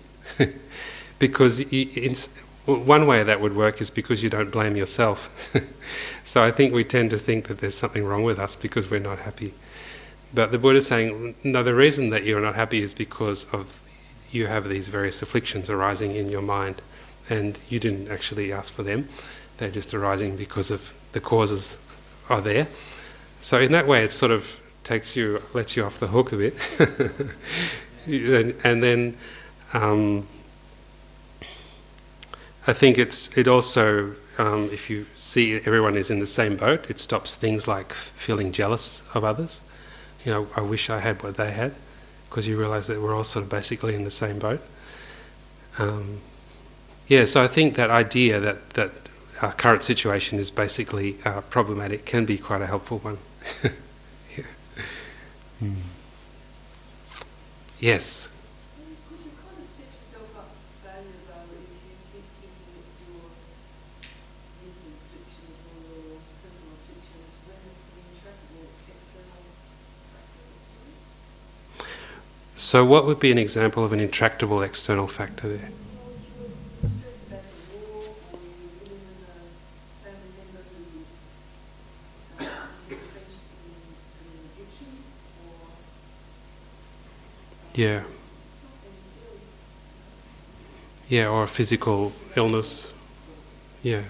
Because one way that would work is because you don't blame yourself. So I think we tend to think that there's something wrong with us because we're not happy. But the Buddha is saying, no, the reason that you're not happy is because of you have these various afflictions arising in your mind, and you didn't actually ask for them. They're just arising because of the causes are there. So in that way, it sort of lets you off the hook a bit. And then I think it also, if you see everyone is in the same boat, it stops things like feeling jealous of others. You know, I wish I had what they had, because you realise that we're all sort of basically in the same boat. So I think that idea that our current situation is basically problematic can be quite a helpful one. Yeah. Yes? Could you kind of set yourself up for failure though if you keep thinking it's your mental afflictions or your personal afflictions when it's an intractable external factor? So what would be an example of an intractable external factor there? Well, if you're stressed about the war or you're dealing with a family member who is entrenched in an addiction or Yeah. something very Yeah, or a physical illness. Yeah.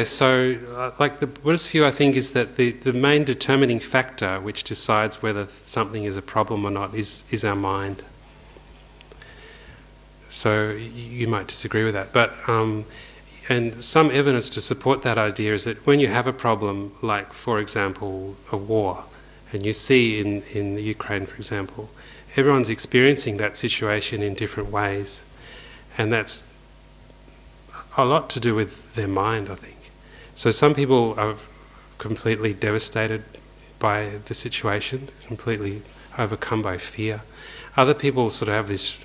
So like the Buddhist view, I think, is that the main determining factor which decides whether something is a problem or not is our mind. So you might disagree with that. But and some evidence to support that idea is that when you have a problem, like, for example, a war, and you see in the Ukraine, for example, everyone's experiencing that situation in different ways. And that's a lot to do with their mind, I think. So some people are completely devastated by the situation, completely overcome by fear. Other people sort of have this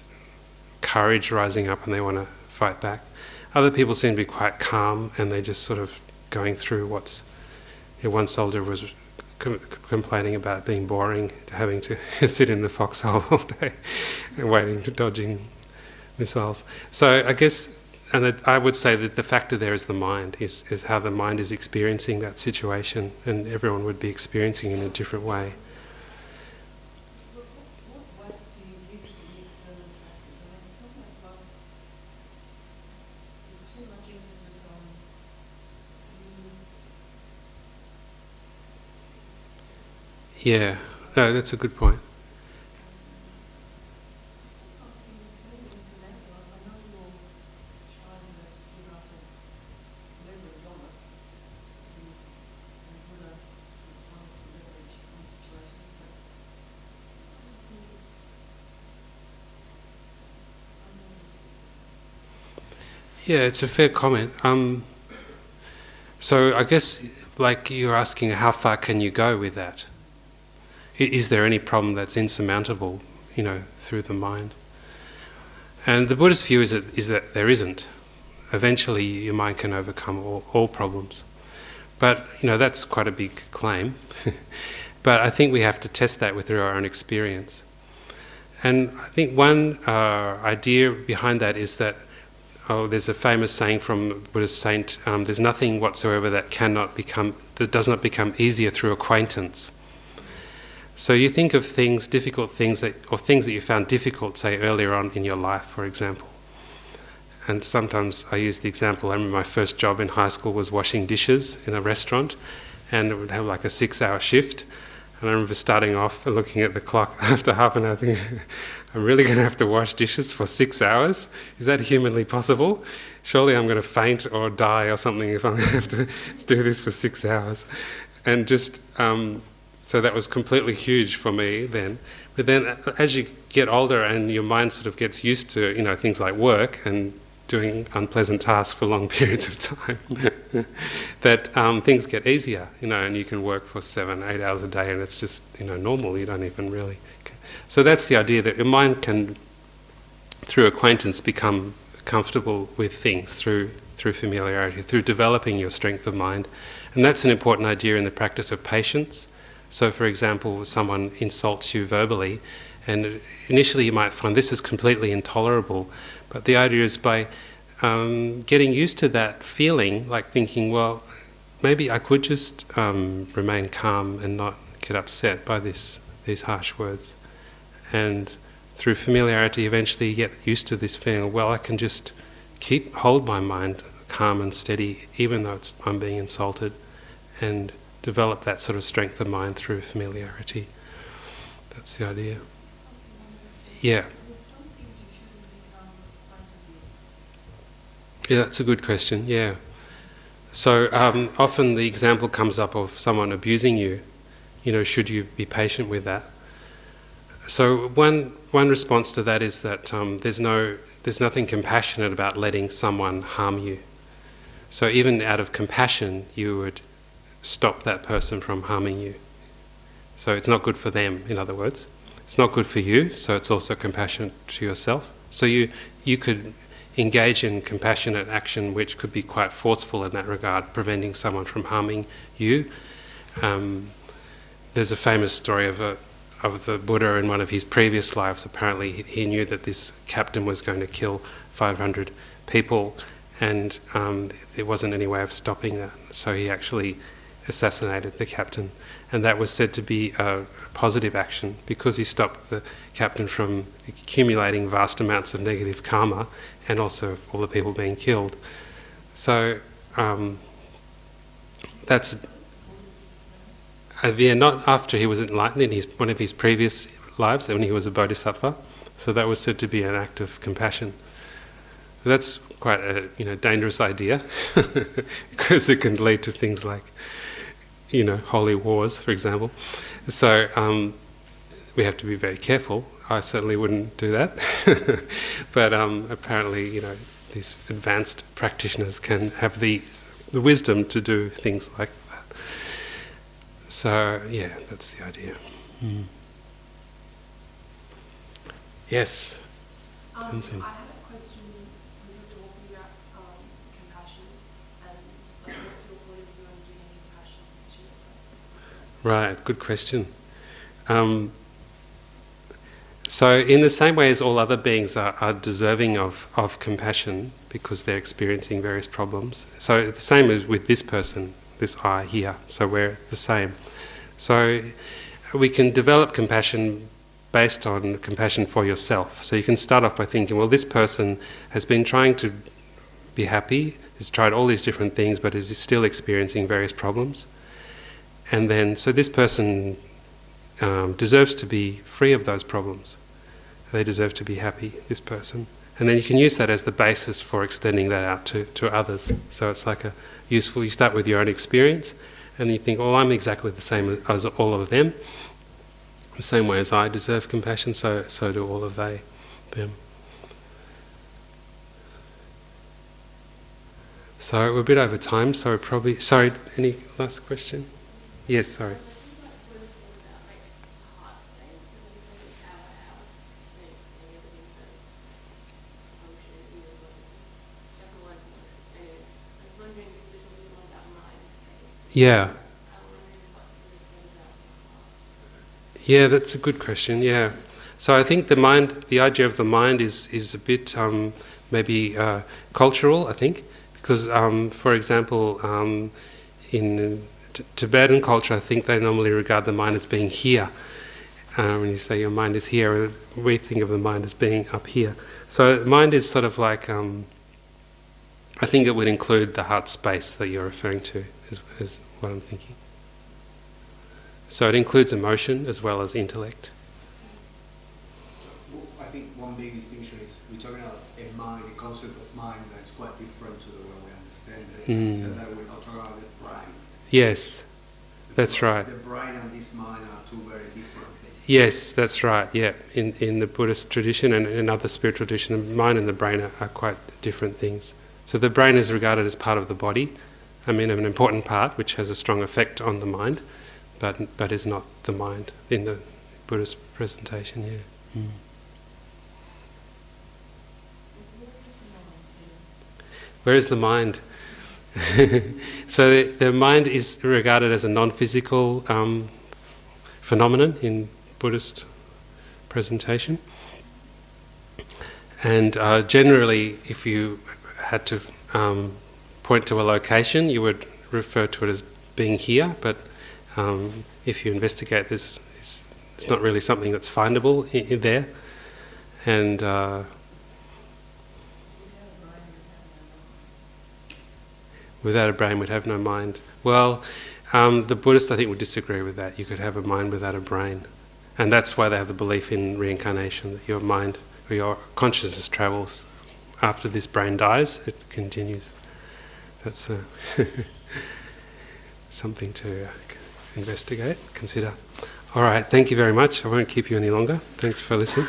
courage rising up and they want to fight back. Other people seem to be quite calm and they're just sort of going through one soldier was complaining about being boring, having to sit in the foxhole all day and dodging missiles. So I guess, and I would say that the factor there is the mind, is how the mind is experiencing that situation, and everyone would be experiencing it in a different way. What weight do you give to the external factors? I mean, it's almost like there's too much emphasis on Yeah, no, that's a good point. sometimes things seem insurmountable. I know you're trying to give us a leverage on it and put a wonderful leverage on situations, but sometimes I think it's unrealistic. Yeah, it's a fair comment. So I guess, like, you're asking, how far can you go with that? Is there any problem that's insurmountable, through the mind? And the Buddhist view is that there isn't. Eventually, your mind can overcome all problems. But, that's quite a big claim. But I think we have to test that through our own experience. And I think one idea behind that is that, there's a famous saying from a Buddhist saint, there's nothing whatsoever that does not become easier through acquaintance. So you think of things, difficult things, or things that you found difficult, say, earlier on in your life, for example. And sometimes I use the example, I remember my first job in high school was washing dishes in a restaurant, and it would have like a 6-hour shift. And I remember starting off and looking at the clock after half an hour thinking, I'm really going to have to wash dishes for 6 hours? Is that humanly possible? Surely I'm going to faint or die or something if I'm going to have to do this for 6 hours. And just... so that was completely huge for me then. But then as you get older and your mind sort of gets used to, things like work and doing unpleasant tasks for long periods of time, that things get easier, and you can work for 7-8 hours a day and it's just, normal. You don't even really... So that's the idea, that your mind can, through acquaintance, become comfortable with things through familiarity, through developing your strength of mind. And that's an important idea in the practice of patience. So, for example, someone insults you verbally, and initially you might find this is completely intolerable, but the idea is by getting used to that feeling, like thinking, well, maybe I could just remain calm and not get upset by these harsh words. And through familiarity, eventually you get used to this feeling, well, I can just hold my mind calm and steady, even though I'm being insulted, and develop that sort of strength of mind through familiarity. That's the idea. Yeah. Yeah, that's a good question, yeah. So often the example comes up of someone abusing you. Should you be patient with that? So one response to that is that there's nothing compassionate about letting someone harm you. So even out of compassion, you would stop that person from harming you. So it's not good for them, in other words. It's not good for you, so it's also compassionate to yourself. So you could engage in compassionate action which could be quite forceful in that regard, preventing someone from harming you. There's a famous story of the Buddha in one of his previous lives. Apparently he knew that this captain was going to kill 500 people, and there wasn't any way of stopping that. So he actually assassinated the captain. And that was said to be a positive action because he stopped the captain from accumulating vast amounts of negative karma and also all the people being killed. So that's... not after he was enlightened in one of his previous lives, when he was a bodhisattva. So that was said to be an act of compassion. That's quite a dangerous idea because it can lead to things like holy wars, for example. So we have to be very careful. I certainly wouldn't do that. But apparently, these advanced practitioners can have the wisdom to do things like that. So, yeah, that's the idea. Mm. Yes? I had a question. Was you talking about compassion and what's your point of view on giving compassion to yourself? Right, good question. So in the same way as all other beings are deserving of compassion because they're experiencing various problems, so the same as with this person, this I here, so we're the same. So we can develop compassion based on compassion for yourself. So you can start off by thinking, well, this person has been trying to be happy, has tried all these different things, but is still experiencing various problems. And then, so this person deserves to be free of those problems. They deserve to be happy, this person. And then you can use that as the basis for extending that out to others. So it's like you start with your own experience, and you think, oh, I'm exactly the same as all of them. The same way as I deserve compassion, so do all of them. So we're a bit over time, so we're probably... Sorry, any last question? Yes, sorry. Yeah. Yeah, that's a good question, yeah. So I think the idea of the mind is a bit maybe cultural, I think, because, for example, in Tibetan culture, I think they normally regard the mind as being here. When you say your mind is here, we think of the mind as being up here. So the mind is sort of like, I think it would include the heart space that you're referring to, is what I'm thinking. So it includes emotion as well as intellect. Well, I think one big distinction is we're talking about a mind, a concept of mind that's quite different to the way we understand it. So that we're not talking about the brain. Yes, that's right. The brain and this mind are two very different things. Yes, that's right, yeah. In the Buddhist tradition and in other spiritual traditions, the mind and the brain are quite different things. So the brain is regarded as part of the body, an important part, which has a strong effect on the mind, but is not the mind in the Buddhist presentation, yeah. Mm. Where is the mind? So the mind is regarded as a non-physical phenomenon in Buddhist presentation. And generally, if you had to point to a location, you would refer to it as being here, but if you investigate this, it's not really something that's findable in there. And without a brain, we'd have no mind. Well, the Buddhists, I think, would disagree with that. You could have a mind without a brain. And that's why they have the belief in reincarnation, that your mind or your consciousness travels. After this brain dies, it continues. That's something to investigate, consider. All right, thank you very much. I won't keep you any longer. Thanks for listening.